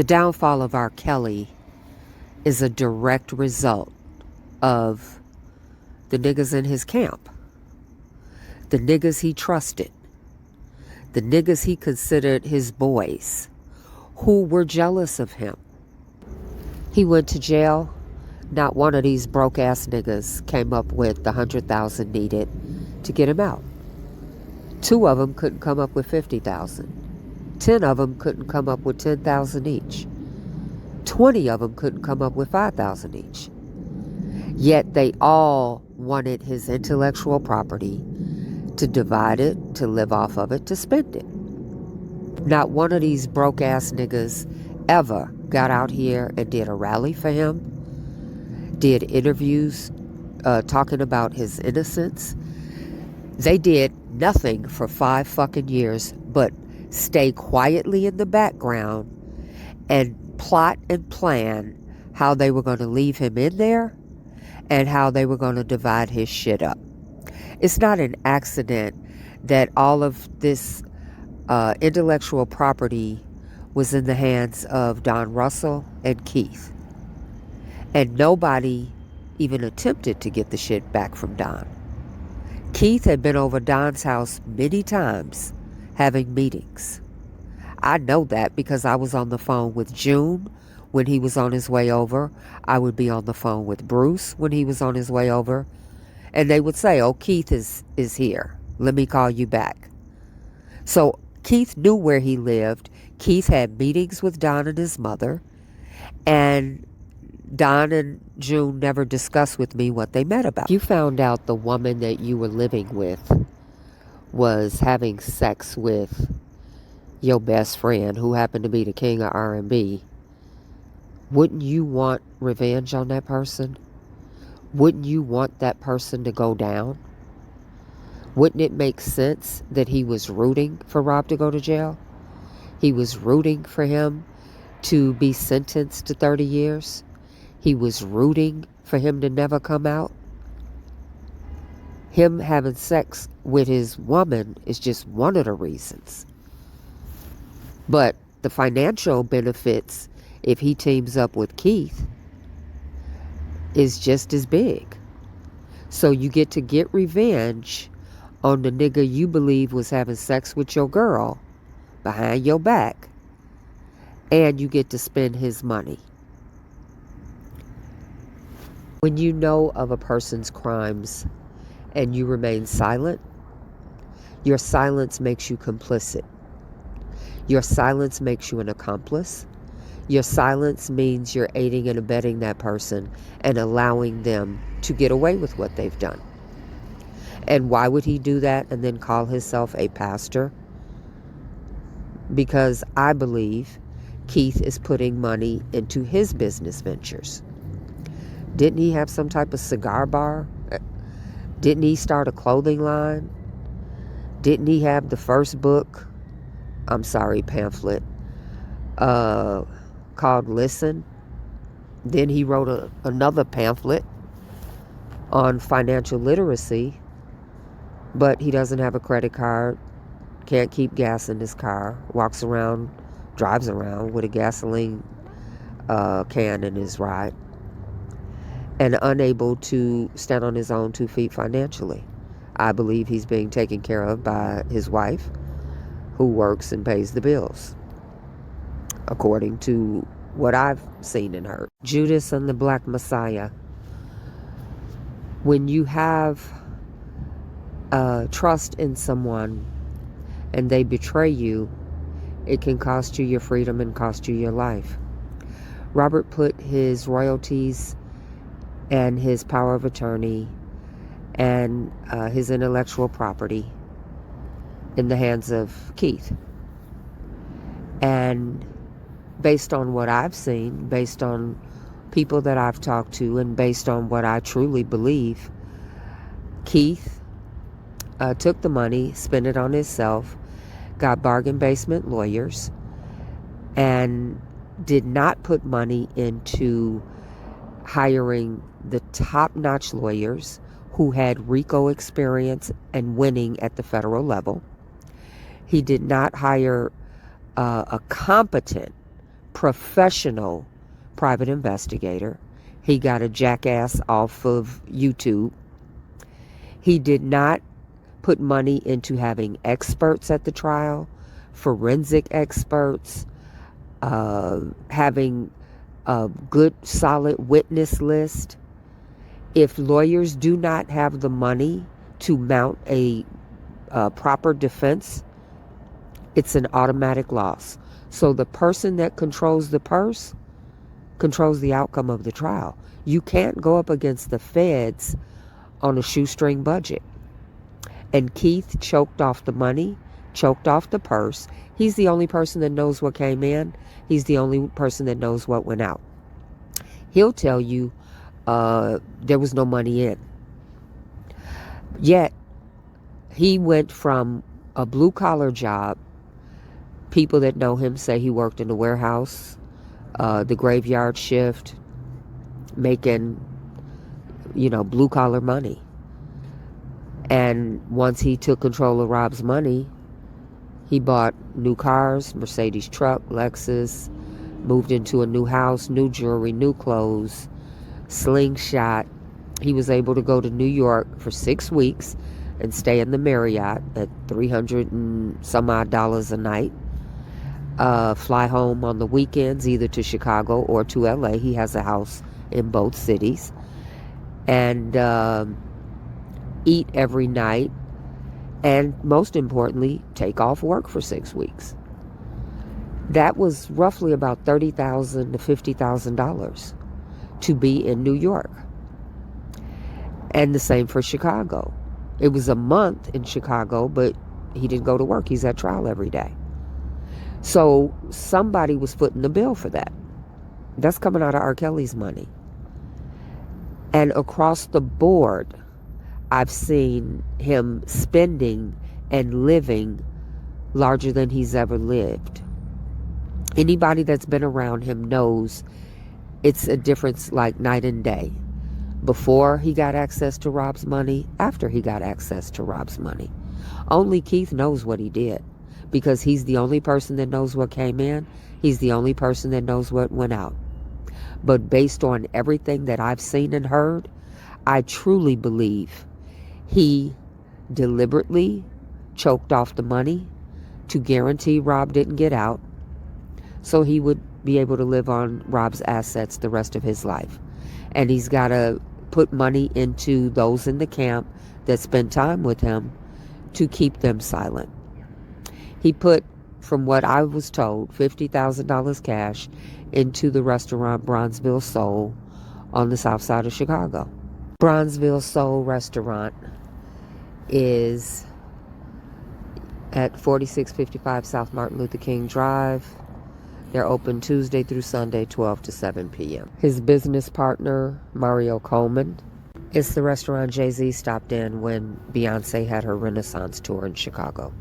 The downfall of R. Kelly is a direct result of the niggas in his camp, the niggas he trusted, the niggas he considered his boys, who were jealous of him. He went to jail. Not one of these broke-ass niggas came up with the $100,000 needed to get him out. 2 of them couldn't come up with $50,000. 10 of them couldn't come up with $10,000 each. 20 of them couldn't come up with $5,000 each. Yet they all wanted his intellectual property, to divide it, to live off of it, to spend it. Not one of these broke-ass niggas ever got out here and did a rally for him, did interviews talking about his innocence. They did nothing for 5 fucking years but stay quietly in the background and plot and plan how they were going to leave him in there and how they were going to divide his shit up. It's not an accident that all of this intellectual property was in the hands of Don Russell and Keith. And nobody even attempted to get the shit back from Don. Keith had been over Don's house many times having meetings. I know that because I was on the phone with June when he was on his way over. I would be on the phone with Bruce when he was on his way over. And they would say, oh, Keith is here. Let me call you back. So Keith knew where he lived. Keith had meetings with Don and his mother. And Don and June never discussed with me what they met about. You found out the woman that you were living with was having sex with your best friend, who happened to be the king of R&B. Wouldn't you want revenge on that person? Wouldn't you want that person to go down? Wouldn't it make sense that he was rooting for Rob to go to jail? He was rooting for him to be sentenced to 30 years. He was rooting for him to never come out. Him having sex with his woman is just one of the reasons. But the financial benefits, if he teams up with Keith, is just as big. So you get to get revenge on the nigga you believe was having sex with your girl behind your back, and you get to spend his money. When you know of a person's crimes and you remain silent, your silence makes you complicit. Your silence makes you an accomplice. Your silence means you're aiding and abetting that person and allowing them to get away with what they've done. And why would he do that and then call himself a pastor? Because I believe Keith is putting money into his business ventures. Didn't he have some type of cigar bar? Didn't he start a clothing line? Didn't he have the first book, pamphlet, called Listen? Then he wrote another pamphlet on financial literacy, but he doesn't have a credit card, can't keep gas in his car, drives around with a gasoline can in his ride, and unable to stand on his own 2 feet financially. I believe he's being taken care of by his wife, who works and pays the bills, according to what I've seen and heard. Judas and the Black Messiah. When you have trust in someone and they betray you, it can cost you your freedom and cost you your life. Robert put his royalties and his power of attorney and his intellectual property in the hands of Keith. And based on what I've seen, based on people that I've talked to, and based on what I truly believe, Keith took the money, spent it on himself, got bargain basement lawyers, and did not put money into hiring the top-notch lawyers who had RICO experience and winning at the federal level. He did not hire a competent professional private investigator. He got a jackass off of YouTube. He did not put money into having experts at the trial, forensic experts, having a good, solid witness list. If lawyers do not have the money to mount a proper defense, it's an automatic loss. So the person that controls the purse controls the outcome of the trial. You can't go up against the feds on a shoestring budget. And Keith choked off the money, choked off the purse. He's the only person that knows what came in. He's the only person that knows what went out. He'll tell you there was no money in. Yet, he went from a blue-collar job. People that know him say he worked in the warehouse, the graveyard shift, making, blue-collar money. And once he took control of Rob's money, he bought new cars, Mercedes truck, Lexus, moved into a new house, new jewelry, new clothes, slingshot. He was able to go to New York for 6 weeks and stay in the Marriott at $300 and some odd a night. Fly home on the weekends, either to Chicago or to LA. He has a house in both cities. And eat every night. And most importantly, take off work for 6 weeks. That was roughly about $30,000 to $50,000 to be in New York. And the same for Chicago. It was a month in Chicago, but he didn't go to work. He's at trial every day. So somebody was footing the bill for that. That's coming out of R. Kelly's money. And across the board, I've seen him spending and living larger than he's ever lived. Anybody that's been around him knows it's a difference like night and day. Before he got access to Rob's money, after he got access to Rob's money. Only Keith knows what he did, because he's the only person that knows what came in. He's the only person that knows what went out. But based on everything that I've seen and heard, I truly believe he deliberately choked off the money to guarantee Rob didn't get out, so he would be able to live on Rob's assets the rest of his life. And he's got to put money into those in the camp that spend time with him to keep them silent. He put, from what I was told, $50,000 cash into the restaurant Bronzeville Soul on the south side of Chicago. Bronzeville Soul restaurant is at 4655 South Martin Luther King Drive. They're open Tuesday through Sunday, 12 to 7 p.m. His business partner, Mario Coleman, is the restaurant Jay-Z stopped in when Beyonce had her Renaissance tour in Chicago.